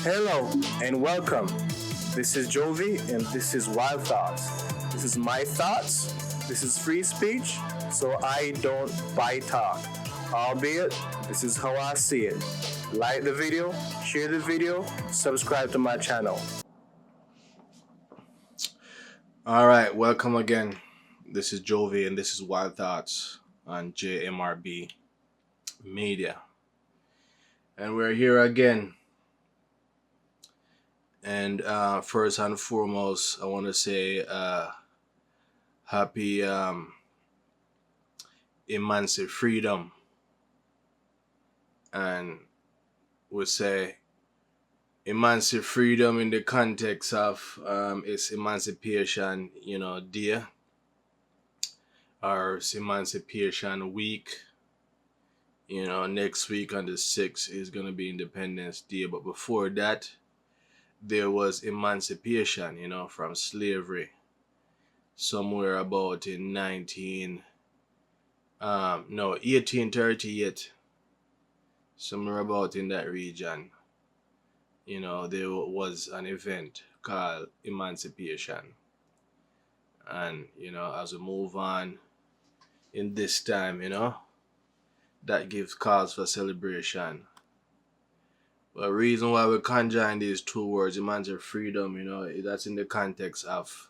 Hello and welcome. This is Jovi and this is Wild Thoughts. This is my thoughts. This is free speech, so I don't buy talk. Albeit, this is how I see it. Like the video, share the video, subscribe to my channel. Alright, welcome again. This is Jovi and this is Wild Thoughts on JMRB Media. And we're here again. And first and foremost, I want to say happy Emanci-freedom. And we'll say Emanci-freedom in the context of its emancipation, day, or its emancipation week. Next week on the 6th is going to be Independence Day. But before that, there was emancipation, from slavery. Somewhere about in 1838. Somewhere about in that region. There was an event called emancipation. And, as we move on in this time, that gives cause for celebration. But the reason why we conjoin these two words, emancipate-freedom, that's in the context of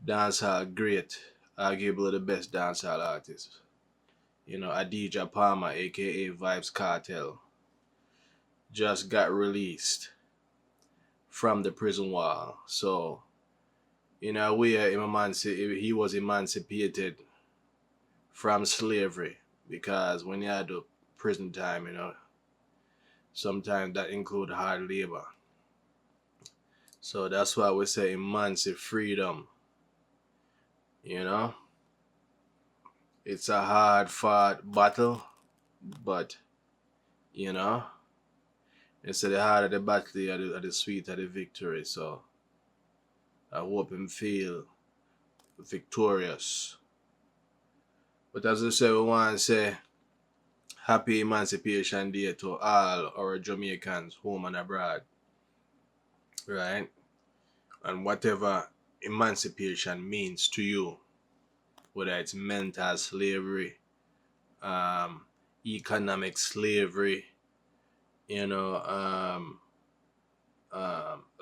dancehall great, arguably the best dancehall artist. Adijah Palmer, aka Vibes Cartel, just got released from the prison wall. So, in a way, he was emancipated from slavery, because when you had the prison time, sometimes that include hard labor. So that's why we say emancipate-freedom. It's a hard fought battle, but instead the harder the battle, the sweeter the victory. So I hope him feel victorious. But as I say, we want to say happy Emancipation Day to all our Jamaicans, home and abroad. Right? And whatever emancipation means to you, whether it's mental slavery, economic slavery,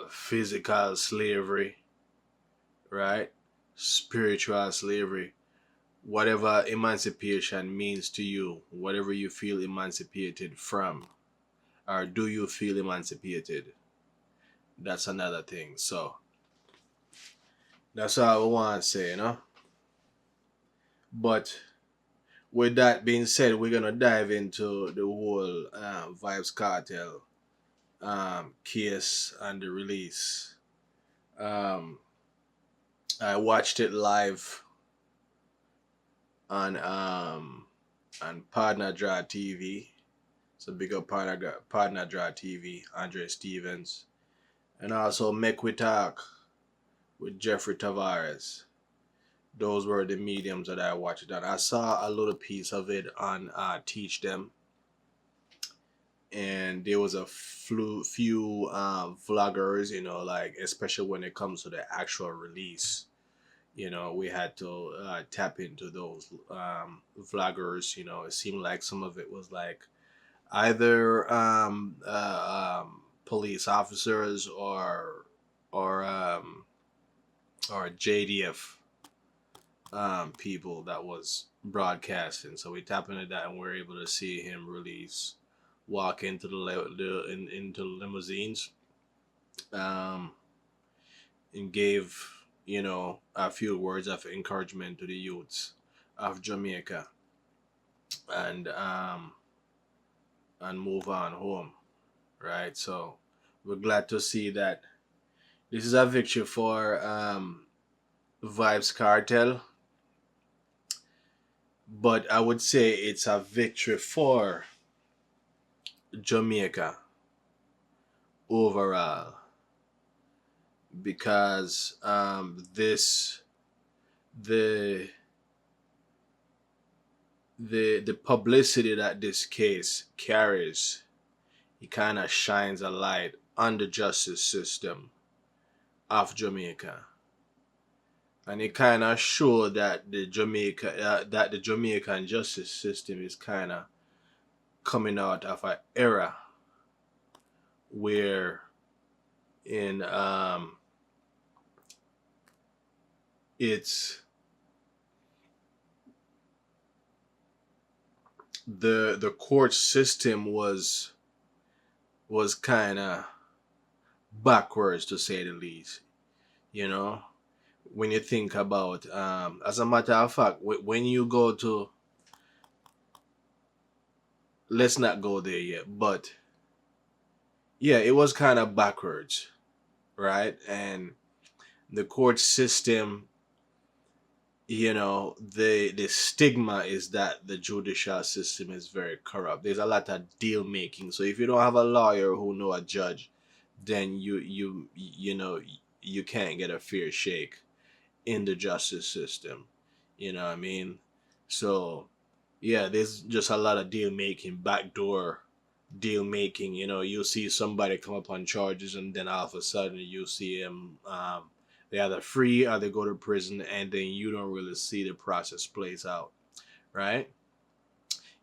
physical slavery, right? Spiritual slavery. Whatever emancipation means to you, whatever you feel emancipated from, or do you feel emancipated? That's another thing. So that's all we want to say, But with that being said, we're gonna dive into the whole Vibes Cartel case and the release. I watched it live on Partner Draw TV. So big up Partner Draw TV, Andre Stevens. And also Make We Talk with Jeffrey Tavares. Those were the mediums that I watched it on. I saw a little piece of it on Teach Them. And there was a few vloggers, like especially when it comes to the actual release. We had to tap into those vloggers. It seemed like some of it was like either police officers or JDF people that was broadcasting. So we tapped into that and we're able to see him walk into into limousines, and gave a few words of encouragement to the youths of Jamaica, and move on home, right? So we're glad to see that this is a victory for Vibes Cartel, but I would say it's a victory for Jamaica overall, because the publicity that this case carries, it kind of shines a light on the justice system of Jamaica, and it kind of showed that the Jamaican justice system is kind of coming out of an era where in it's the court system was kind of backwards, to say the least. You know, when you think about, as a matter of fact, when you go to, let's not go there yet, but yeah, it was kind of backwards, right? And the court system, you know, the stigma is that the judicial system is very corrupt. There's a lot of deal making. So if you don't have a lawyer who know a judge, then you know, you can't get a fair shake in the justice system. You know what I mean? So yeah, there's just a lot of deal making, backdoor deal making. You know, you'll see somebody come up on charges, and then all of a sudden you see them, they either free or they go to prison, and then you don't really see the process plays out, right?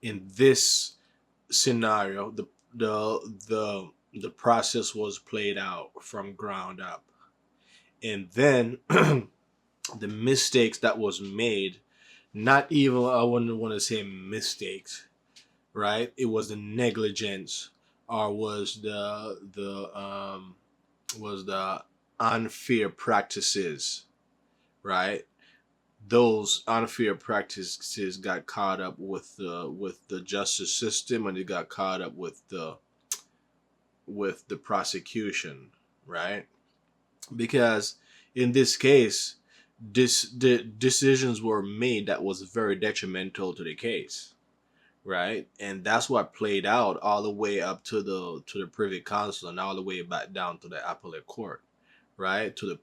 In this scenario, the process was played out from ground up, and then the mistakes that was made, not even, I wouldn't want to say mistakes, right? It was the negligence, or was the unfair practices, right? Those unfair practices got caught up with the justice system, and it got caught up with the prosecution, right? Because in this case, the decisions were made that was very detrimental to the case, right? And that's what played out all the way up to the Privy Council, and all the way back down to the appellate court, right? To the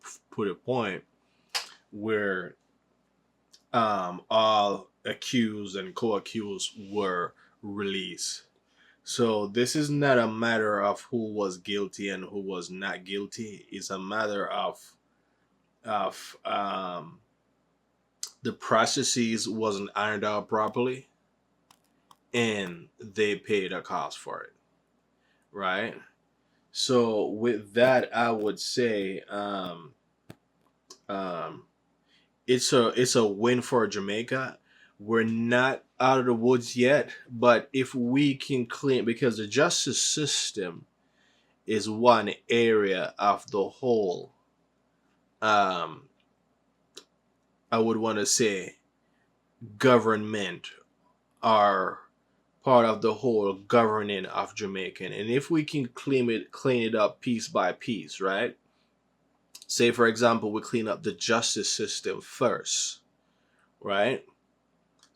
point where all accused and co-accused were released. So this is not a matter of who was guilty and who was not guilty. It's a matter of the processes wasn't ironed out properly, and they paid a cost for it, right? So with that, I would say it's a win for Jamaica. We're not out of the woods yet, but if we can clean, because the justice system is one area of the whole, I would want to say, government, are part of the whole governing of Jamaican. And if we can clean it up piece by piece, right? Say, for example, we clean up the justice system first, right?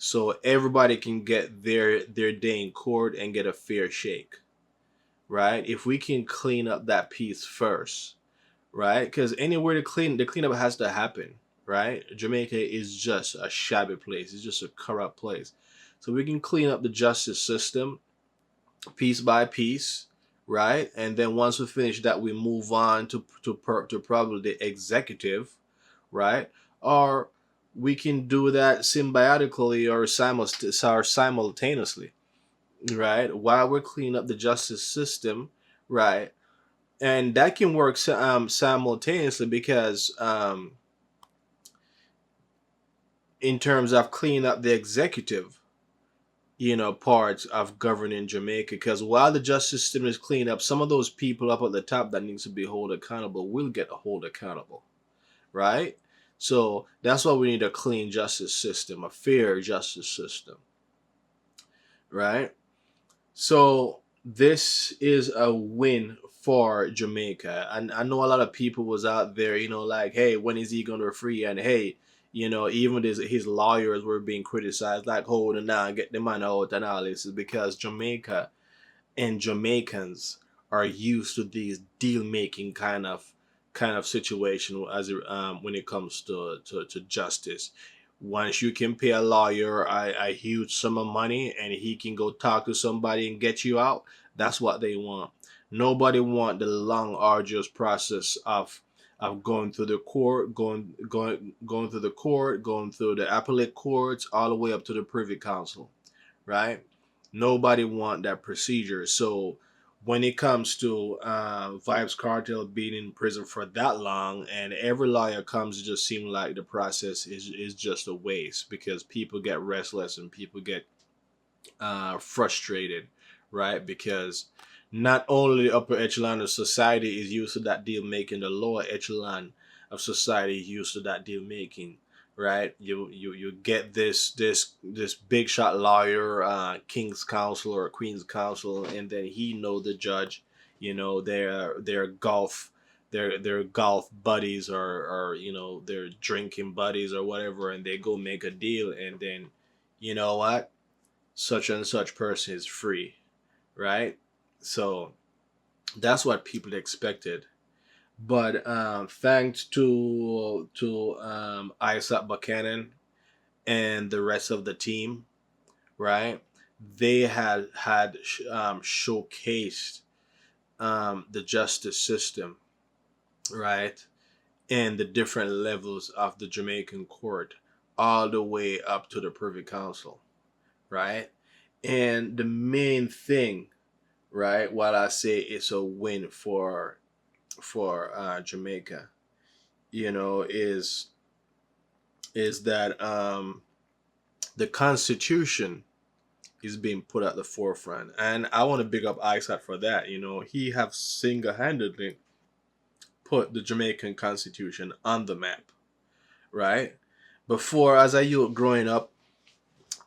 So everybody can get their day in court and get a fair shake, right? If we can clean up that piece first, right? Because anywhere the cleanup has to happen, right? Jamaica is just a shabby place. It's just a corrupt place. So we can clean up the justice system piece by piece, right? And then once we finish that, we move on to probably the executive, right? Or we can do that symbiotically or simultaneously, right? While we're cleaning up the justice system, right? And that can work simultaneously, because in terms of cleaning up the executive, you know, parts of governing Jamaica, because while the justice system is cleaned up, some of those people up at the top that needs to be held accountable will get held accountable, right? So that's why we need a clean justice system, a fair justice system, right? So this is a win for Jamaica. And I know a lot of people was out there, you know, like, hey, when is he going to free? And hey, you know, even his lawyers were being criticized, like, hold it now, get the man out and all this, is because Jamaica and Jamaicans are used to these deal making kind of situation as when it comes to justice. Once you can pay a lawyer a huge sum of money and he can go talk to somebody and get you out, that's what they want. Nobody want the long, arduous process of going through the court, going through the court, going through the appellate courts, all the way up to the Privy Council, right? Nobody want that procedure. So when it comes to Vibes Cartel being in prison for that long, and every lawyer comes, it just seems like the process is just a waste, because people get restless and people get frustrated, right? Because not only the upper echelon of society is used to that deal making, the lower echelon of society is used to that deal making, right? You get this big shot lawyer, king's counsel or queen's counsel, and then he know the judge, their golf, their golf buddies, or their drinking buddies or whatever, and they go make a deal, and then you know what, such and such person is free, right? So that's what people expected. But thanks to Isaac Buchanan and the rest of the team, right? They had showcased the justice system, right, and the different levels of the Jamaican court, all the way up to the Privy Council, right? And the main thing, right, while I say it's a win for Jamaica, is that the Constitution is being put at the forefront, and I want to big up Isaac for that. He have single-handedly put the Jamaican Constitution on the map, right? Before, as I was growing up,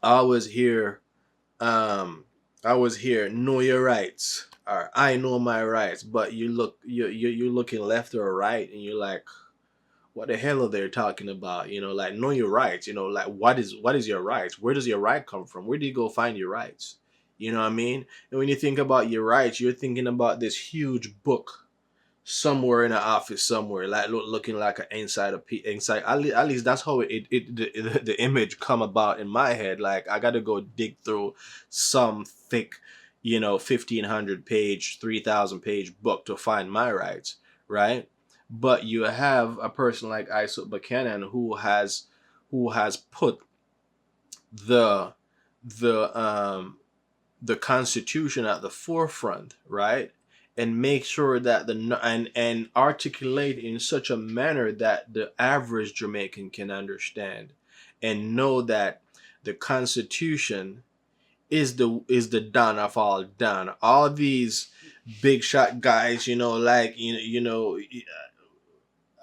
I was here. Know your rights, or I know my rights. But you're looking left or right, and you're like, what the hell are they talking about? Like, know your rights. Like, what is your rights? Where does your right come from? Where do you go find your rights? You know what I mean? And when you think about your rights, you're thinking about this huge book somewhere in an office somewhere, like looking like an inside. At least that's how the image come about in my head. Like, I got to go dig through some thick 1,500 page, 3,000 page book to find my rights, right? But you have a person like Isaac Buchanan who has put the the Constitution at the forefront, right? And make sure that and articulate in such a manner that the average Jamaican can understand and know that the Constitution is the done of all done. All these big shot guys, like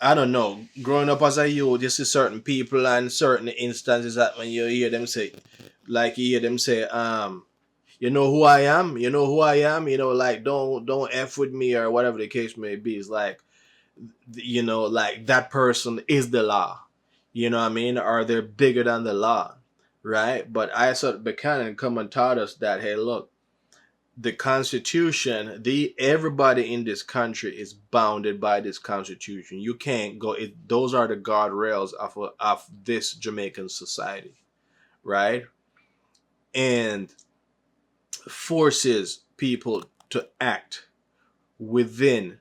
I don't know. Growing up as a youth, you see certain people and certain instances that when you hear them say, you know who I am, like, don't F with me, or whatever the case may be. It's like, like, that person is the law. You know what I mean? Or they're bigger than the law, right? But Isaac Buchanan come and taught us that, hey, look, the Constitution, everybody in this country is bounded by this Constitution. You can't go. Those are the guardrails of this Jamaican society, right? And forces people to act within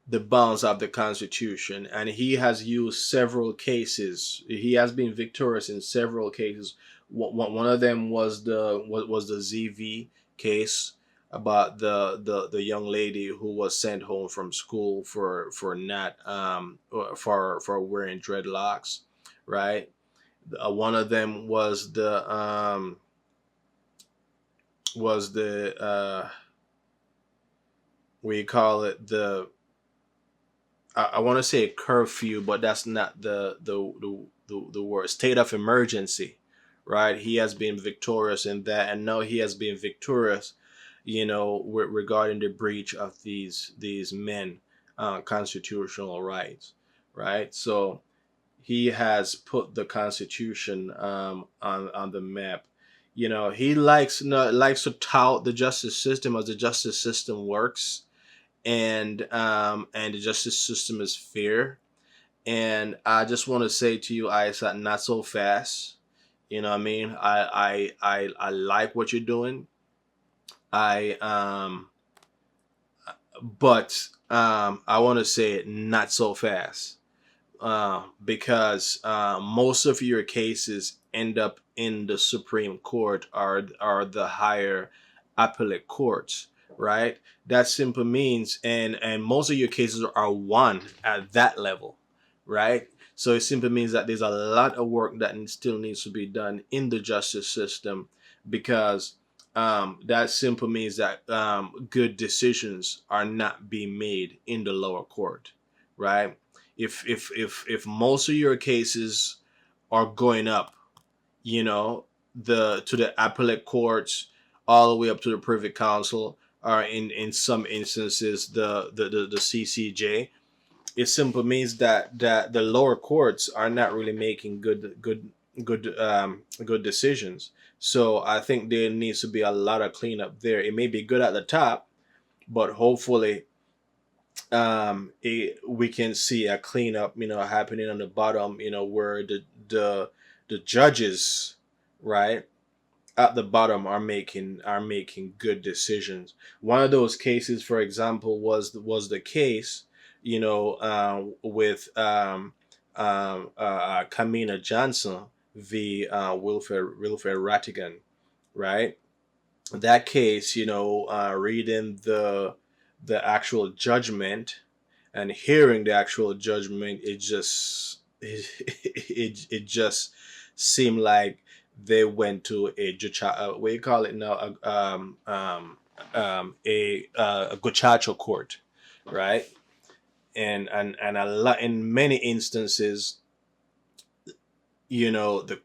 the bounds of the Constitution. And he has used several cases. He has been victorious in several cases. One of them was the ZV case about the young lady who was sent home from school for not for wearing dreadlocks, right? One of them was the we call it the I want to say curfew, but that's not the word. State of emergency, right? He has been victorious in that, and now he has been victorious, regarding the breach of these men constitutional rights, right? So he has put the Constitution on the map. He likes to tout the justice system, as the justice system works, and the justice system is fair. And I just want to say to you, Isaac, not so fast. You know what I mean? I like what you're doing. I but I want to say not so fast, because most of your cases end up in the Supreme Court or the higher appellate courts, right? That simply means, and most of your cases are won at that level, right? So it simply means that there's a lot of work that still needs to be done in the justice system, because that simply means that good decisions are not being made in the lower court, right? If most of your cases are going up, the to the appellate courts, all the way up to the privy council, or in some instances the CCJ, it simply means that the lower courts are not really making good decisions. So I think there needs to be a lot of cleanup there. It may be good at the top, but hopefully we can see a cleanup, happening on the bottom, where the judges, right, at the bottom are making good decisions. One of those cases, for example, was the case, with Kamina Johnson v. Wilfred Rattigan, right? That case, reading the actual judgment and hearing the actual judgment, it just seemed like they went to a what do you call it now, a Gacha court, right? And a lot, in many instances, the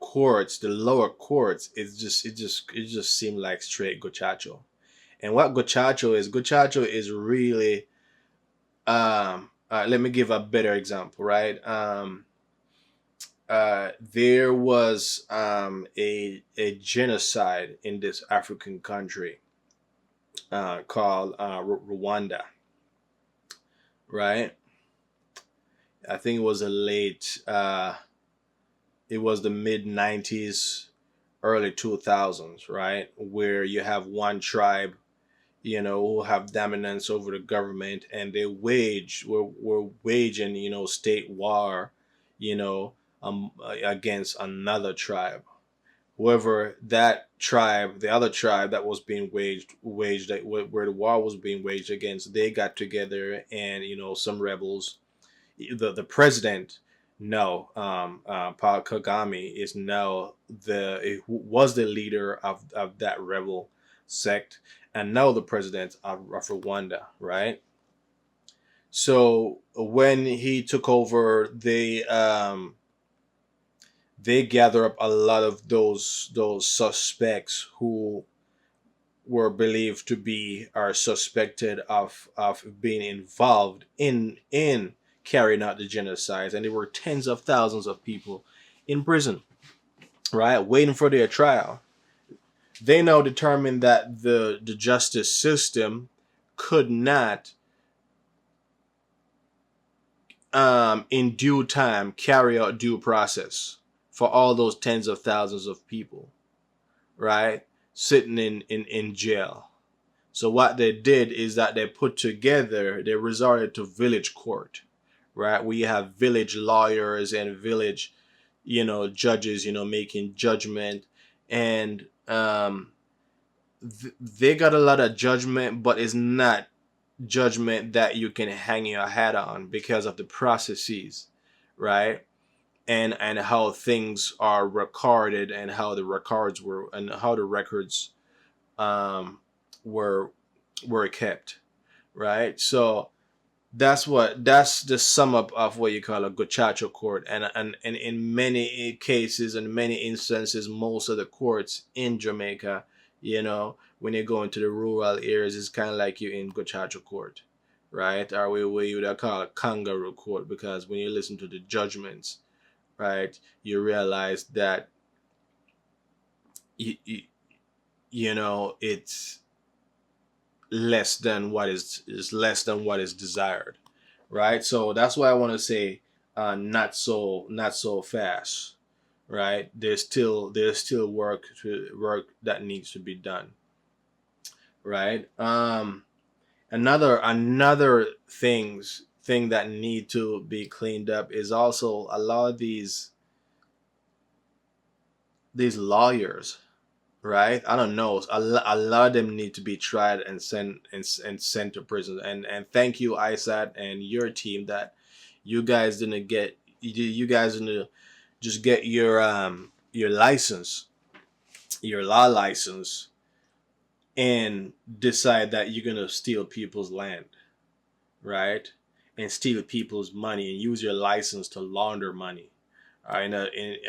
lower courts, it just seemed like straight Gacha. And what Gacha is really, let me give a better example, right? There was a genocide in this African country called Rwanda, right? I think it was the mid 90s, early 2000s, right? Where you have one tribe, who have dominance over the government, and were waging, state war, you know, against another tribe. However, that tribe, the other tribe that was being waged where the war was being waged against, they got together, and some rebels, the president, no, Paul Kagame is now was the leader of that rebel sect, and now the president of Rwanda, right? So when he took over, they gather up a lot of those suspects who were believed to be, or suspected of being involved in carrying out the genocide, and there were tens of thousands of people in prison, right, waiting for their trial. They now determined that the justice system could not, in due time, carry out due process for all those tens of thousands of people, right, sitting in jail. So what they did is that they resorted to village court, right? We have village lawyers and village, judges, making judgment, and they got a lot of judgment, but it's not judgment that you can hang your hat on, because of the processes, right? And how things are recorded, and how the records were kept, right? So that's the sum up of what you call a Gacha court, and in many cases, in many instances, most of the courts in Jamaica, when you go into the rural areas, it's kind of like you're in Gacha court, right? Or what you would call a kangaroo court, because when you listen to the judgments, right, you realize that you, you, it's less than what is less than what is desired, right? So that's why I want to say, not so fast, right? There's still work that needs to be done, right? Another thing that need to be cleaned up is also a lot of these lawyers, right? I don't know. A lot of them need to be tried and sent to prison. And thank you, ISAT, and your team, that you guys didn't get you guys didn't just get your license, your law license, and decide that you're gonna steal people's land, right? And steal people's money and use your license to launder money. In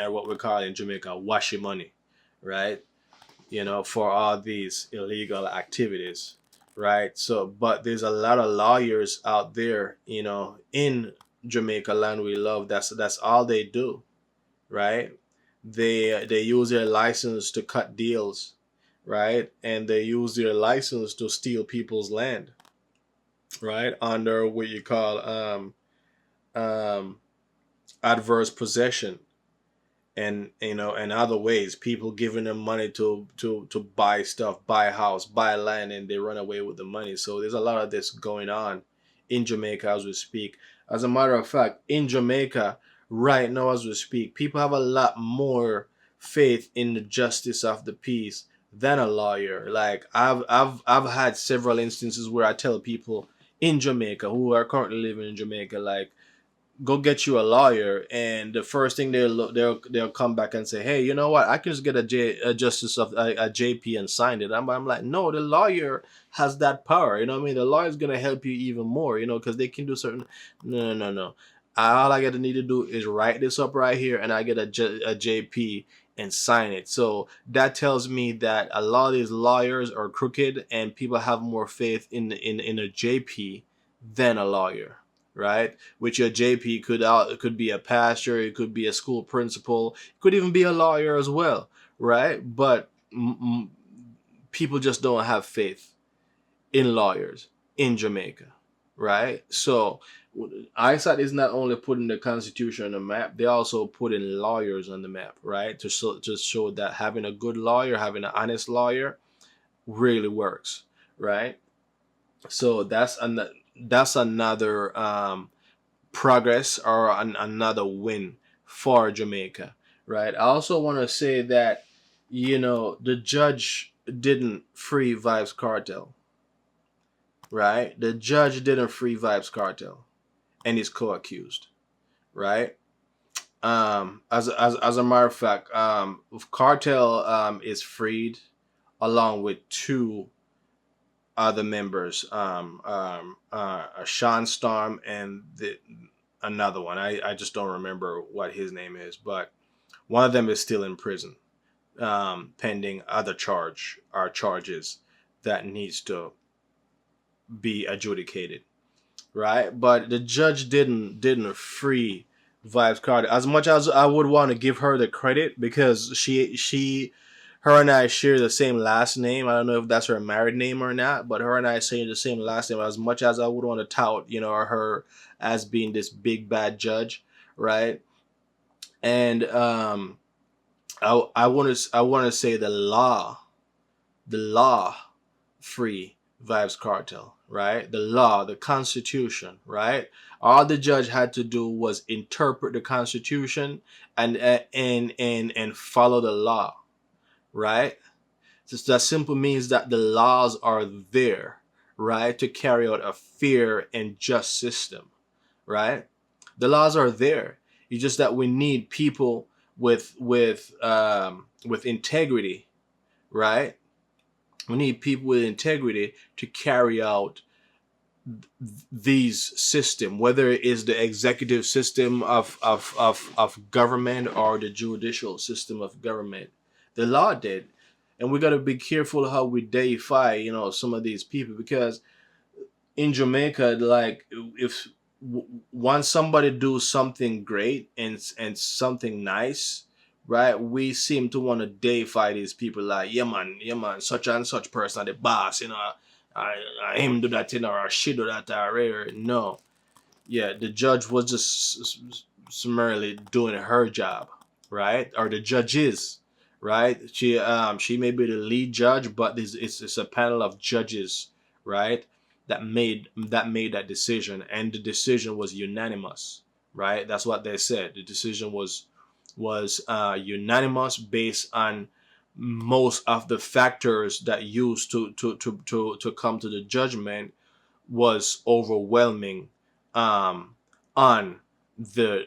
what we call in Jamaica, wash your money, right? For all these illegal activities, right? So, but there's a lot of lawyers out there, in Jamaica land we love. That's all they do, right? They use their license to cut deals, right? And they use their license to steal people's land, right? Under what you call um, adverse possession, and and other ways, people giving them money to buy stuff, buy a house, buy land, and they run away with the money. So there's a lot of this going on in Jamaica as we speak. As a matter of fact, in Jamaica right now as we speak, people have a lot more faith in the justice of the peace than a lawyer. Like I've had several instances where I tell people in Jamaica who are currently living in Jamaica, like, go get you a lawyer, and the first thing they'll come back and say, hey, you know what, I can just get a justice of a JP and sign it. I'm like, no, the lawyer has that power. You know what I mean? The lawyer is gonna help you even more, because they can do certain. No. All I gotta need to do is write this up right here, and I get a JP and sign it. So that tells me that a lot of these lawyers are crooked, and people have more faith in a JP than a lawyer, right? Which your JP could be a pastor, it could be a school principal, it could even be a lawyer as well, right? But people just don't have faith in lawyers in Jamaica, right? So ISAT is not only putting the Constitution on the map, they also putting lawyers on the map, right? To show that having a good lawyer, having an honest lawyer, really works, right? So that's another progress, or another win for Jamaica, right? I also want to say that the judge didn't free Vybz Kartel, right? The judge didn't free Vybz Kartel and his co-accused, right? As a matter of fact, Cartel is freed along with two other members, Sean Storm and another one. I just don't remember what his name is, but one of them is still in prison, pending other charges that needs to be adjudicated, right? But the judge didn't free Vybz Kartel. As much as I would want to give her the credit, because her and I share the same last name. I don't know if that's her married name or not, but her and I share the same last name. As much as I would want to tout, her as being this big bad judge, right? And I want to say the law free Vybz Kartel, right? The law, the Constitution, right? All the judge had to do was interpret the Constitution and follow the law, right? Just that simple means that the laws are there, right, to carry out a fair and just system, right? The laws are there. It's just that we need people with integrity, right? We need people with integrity to carry out these system, whether it is the executive system of government or the judicial system of government. The law did. And we got to be careful how we deify, some of these people, because in Jamaica, like, if once somebody do something great and something nice, right, we seem to want to deify these people, like, yeah man, such and such person, the boss, I him do that, or she do that, or no. Yeah, the judge was just summarily doing her job, right? Or the judge is, right? She may be the lead judge, but it's a panel of judges, right, that made that decision, and the decision was unanimous, right? That's what they said. The decision was unanimous based on most of the factors that used to come to the judgment was overwhelming on the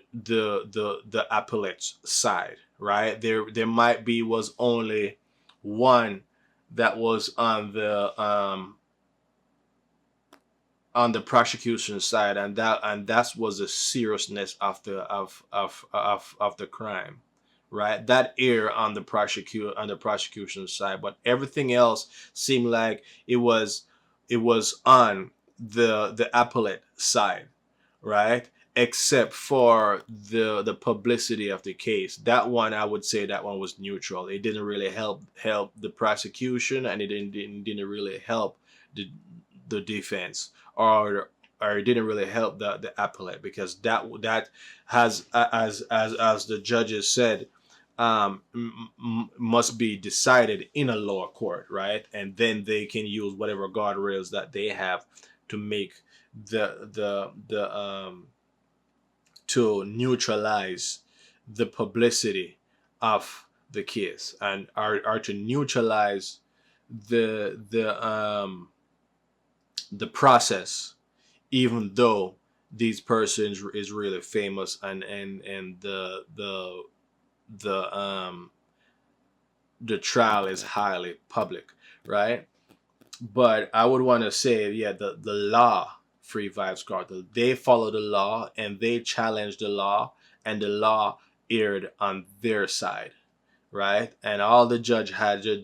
appellate's side, right? There might be was only one that was on the prosecution side, and that was the seriousness of the crime, right? That err on the prosecution side, but everything else seemed like it was on the appellate side, right? Except for the publicity of the case. That one, I would say that one was neutral. It didn't really help the prosecution, and it didn't really help the defense, or it didn't really help the appellate, because that has, as the judges said, must be decided in a lower court, right? And then they can use whatever guardrails that they have to make to neutralize the publicity of the case, and are to neutralize the process, even though these persons is really famous, and the trial is highly public, right? But I would want to say, yeah, the law free Vybz Kartel. They follow the law, and they challenge the law, and the law erred on their side, right? And all the judges had to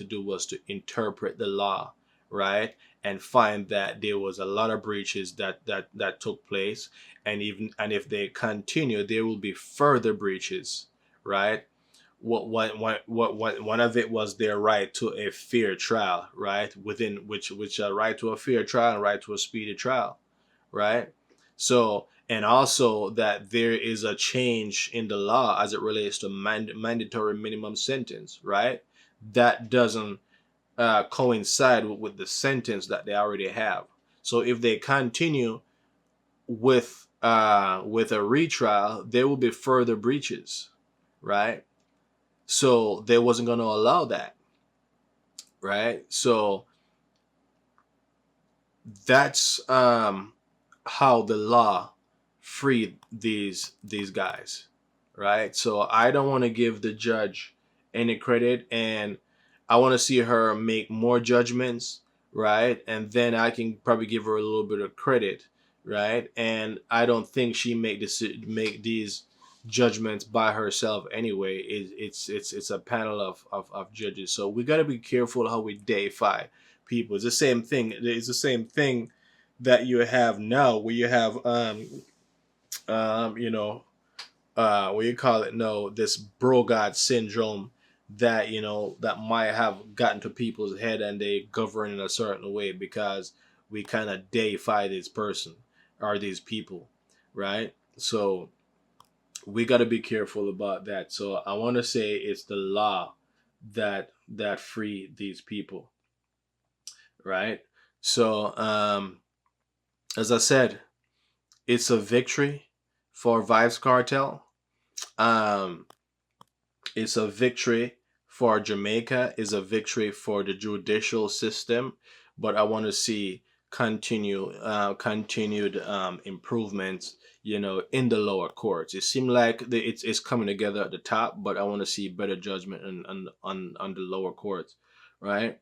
do was to interpret the law, right? And find that there was a lot of breaches that took place, and if they continue, there will be further breaches, right? One of it was their right to a fair trial, right? Within which right to a fair trial and right to a speedy trial, right? So, and also that there is a change in the law as it relates to mandatory minimum sentence, right? That doesn't coincide with the sentence that they already have. So if they continue with a retrial, there will be further breaches, right? So they wasn't going to allow that, right? So that's how the law freed these guys, right? So I don't want to give the judge any credit, and I want to see her make more judgments, right? And then I can probably give her a little bit of credit, right? And I don't think she make these judgments by herself anyway. It's a panel of judges. So we got to be careful how we deify people. It's the same thing. It's the same thing that you have now, where you have what you call it, no, this bro god syndrome that that might have gotten to people's head, and they govern in a certain way because we kind of deify this person or these people, right? So we got to be careful about that. So I want to say it's the law that free these people, right? So as I said, it's a victory for Vybz Kartel. It's a victory for Jamaica. It's a victory for the judicial system. But I want to see continued improvements, in the lower courts. It seemed like it's coming together at the top, but I want to see better judgment on the lower courts, right?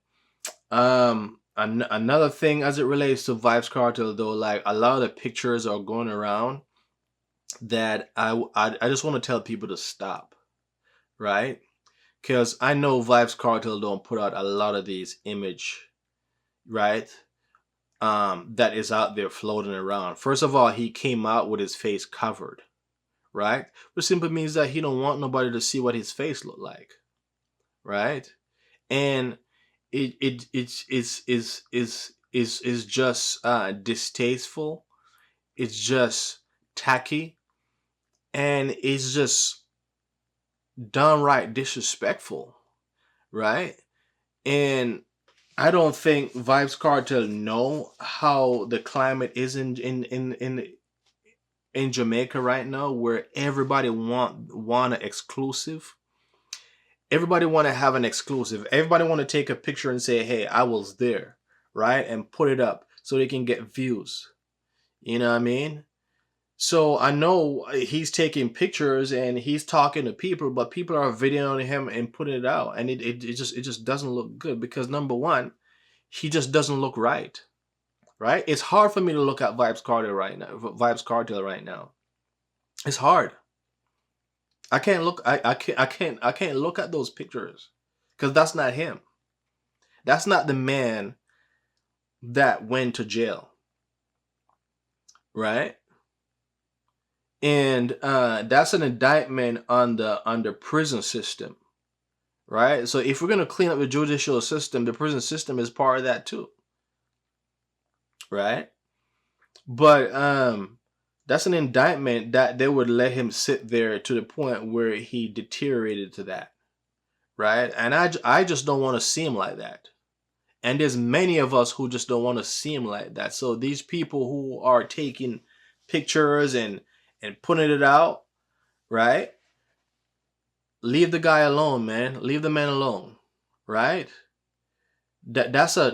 Another thing as it relates to Vybz Kartel, though, like a lot of the pictures are going around that I just want to tell people to stop, right? Because I know Vybz Kartel don't put out a lot of these image, right? That is out there floating around. First of all, he came out with his face covered, right? Which simply means that he don't want nobody to see what his face look like, right? And it's just distasteful. It's just tacky, and it's just downright disrespectful, right? And I don't think Vibes Cartel know how the climate is in Jamaica right now, where everybody want an exclusive. Everybody want to have an exclusive. Everybody want to take a picture and say, "Hey, I was there," right, and put it up so they can get views. You know what I mean? So I know he's taking pictures and he's talking to people, but people are videoing him and putting it out, and it just doesn't look good because number one, he just doesn't look right. Right? It's hard for me to look at Vibes Cartel right now. Vibes Cartel right now. It's hard. I can't look. I can't look at those pictures because that's not him. That's not the man that went to jail. Right? And that's an indictment on the prison system, right? So if we're gonna clean up the judicial system, the prison system is part of that too, right? But that's an indictment that they would let him sit there to the point where he deteriorated to that, right? And I just don't want to see him like that. And there's many of us who just don't want to see him like that. So these people who are taking pictures and putting it out, right? Leave the guy alone, man. Leave the man alone, right? That's a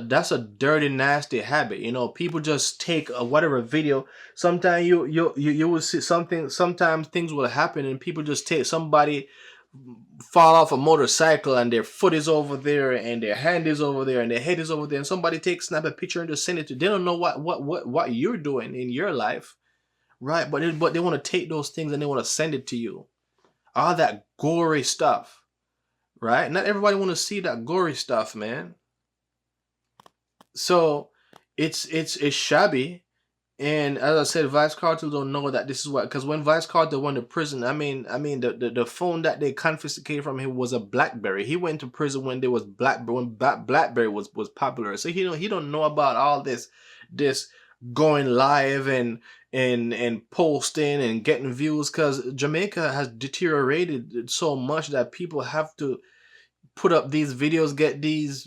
dirty, nasty habit. You know, people just take a whatever video. Sometimes you will see something. Sometimes things will happen, and people just take somebody fall off a motorcycle, and their foot is over there, and their hand is over there, and their head is over there, and somebody snap a picture and just send it to. They don't know what you're doing in your life. Right, but they want to take those things and they want to send it to you. All that gory stuff, right? Not everybody want to see that gory stuff, man. So it's shabby, and as I said, Vice Cartel don't know that this is what, because when Vice Cartel went to prison, I mean the phone that they confiscated from him was a BlackBerry. He went to prison when there was BlackBerry was popular. So he don't know about all this going live and posting and getting views, because Jamaica has deteriorated so much that people have to put up these videos, get these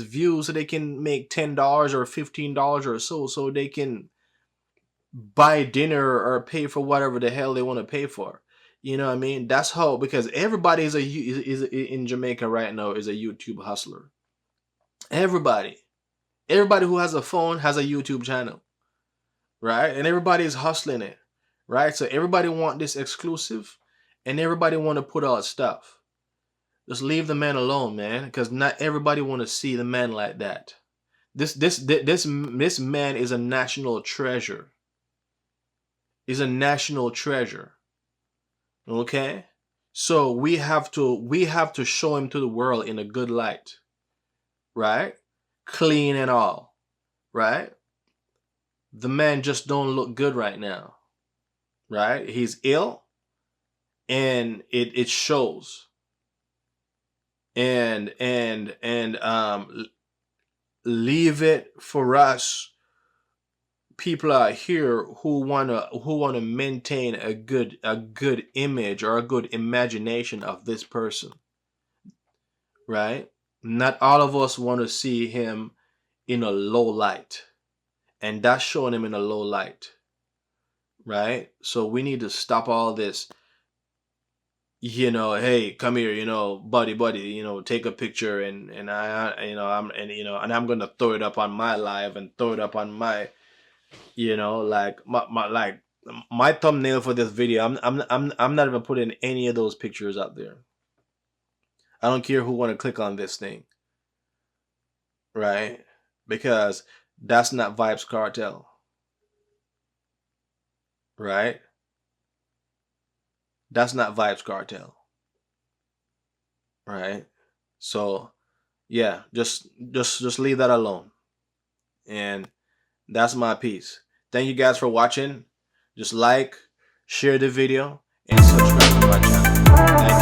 views so they can make $10 or $15 or so they can buy dinner or pay for whatever the hell they want to pay for. You know what I mean? That's how, because everybody is in Jamaica right now is a YouTube hustler. Everybody who has a phone has a YouTube channel, right? And everybody is hustling it, right? So everybody want this exclusive, and everybody want to put out stuff. Just leave the man alone, man, because not everybody want to see the man like that. This man is a national treasure. Is a national treasure. Okay? So we have to show him to the world in a good light. Right? Clean and all. Right? The man just don't look good right now. Right? He's ill, and it shows. And leave it for us. People out here who wanna maintain a good image or a good imagination of this person, right? Not all of us want to see him in a low light, and that's showing him in a low light, right? So we need to stop all this. Hey, come here, buddy, take a picture, and I'm gonna throw it up on my live and throw it up on my. Like my thumbnail for this video, I'm not even putting any of those pictures up there. I don't care who want to click on this thing, right? Because that's not Vibes Cartel, right? That's not Vibes Cartel, right? So yeah, just leave that alone, and that's my piece. Thank you guys for watching. Just like, share the video, and subscribe to my channel. Thank you.